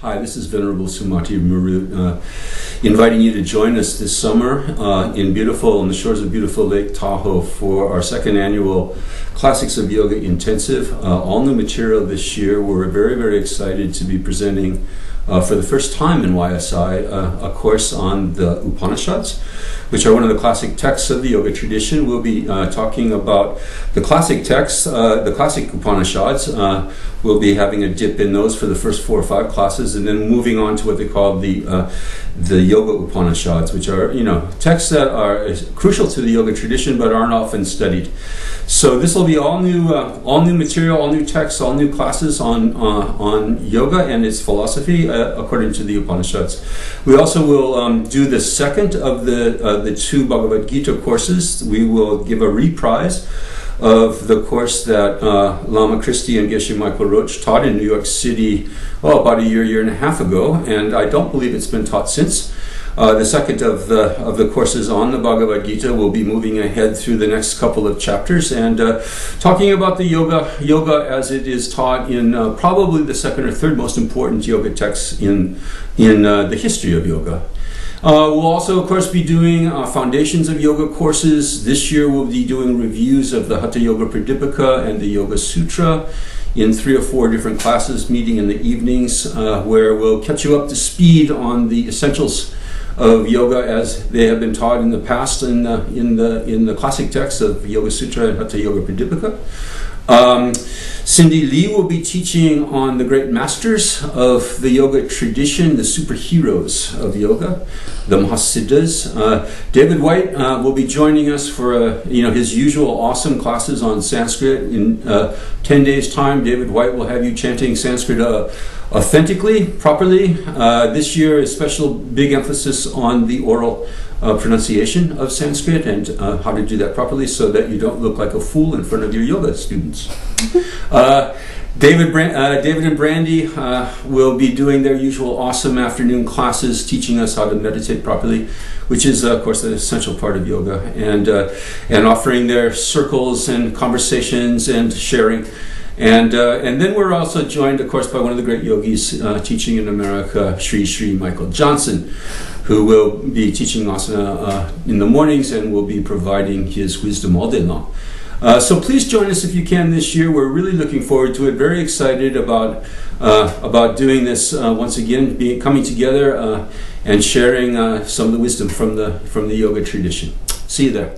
Hi, this is Venerable Sumati Marut, inviting you to join us this summer on the shores of beautiful Lake Tahoe for our second annual Classics of Yoga Intensive. All new material this year. We're very, very excited to be presenting for the first time in YSI a course on the Upanishads, which are one of the classic texts of the yoga tradition. We'll be talking about the classic texts, the classic Upanishads. We'll be having a dip in those for the first 4 or 5 classes, and then moving on to what they call the Yoga Upanishads, which are texts that are crucial to the yoga tradition but aren't often studied. So this will be all new material, all new texts, all new classes on yoga and its philosophy according to the Upanishads. We also will do the second of the 2 Bhagavad Gita courses. We will give a reprise of the course that Lama Christie and Geshe Michael Roach taught in New York City about a year and a half ago, and I don't believe it's been taught since. The second of the courses on the Bhagavad Gita will be moving ahead through the next couple of chapters and talking about the yoga as it is taught in probably the second or third most important yoga text in the history of yoga. We'll also, of course, be doing Foundations of Yoga courses. This year we'll be doing reviews of the Hatha Yoga Pradipika and the Yoga Sutra in 3 or 4 different classes, meeting in the evenings, where we'll catch you up to speed on the essentials of yoga as they have been taught in the past in the classic texts of Yoga Sutra and Hatha Yoga Pradipika. Cindy Lee will be teaching on the great masters of the yoga tradition, the superheroes of yoga, the Mahasiddhas. David White will be joining us for his usual awesome classes on Sanskrit. In 10 days' time, David White will have you chanting Sanskrit authentically, properly. This year, a special big emphasis on the oral pronunciation of Sanskrit and how to do that properly so that you don't look like a fool in front of your yoga students. David and Brandy will be doing their usual awesome afternoon classes, teaching us how to meditate properly, which is, of course, an essential part of yoga, and offering their circles and conversations and sharing. And then we're also joined, of course, by one of the great yogis teaching in America, Sri Michael Johnson, who will be teaching asana in the mornings and will be providing his wisdom all day long. So please join us if you can this year. We're really looking forward to it. Very excited about doing this once again, coming together and sharing some of the wisdom from the yoga tradition. See you there.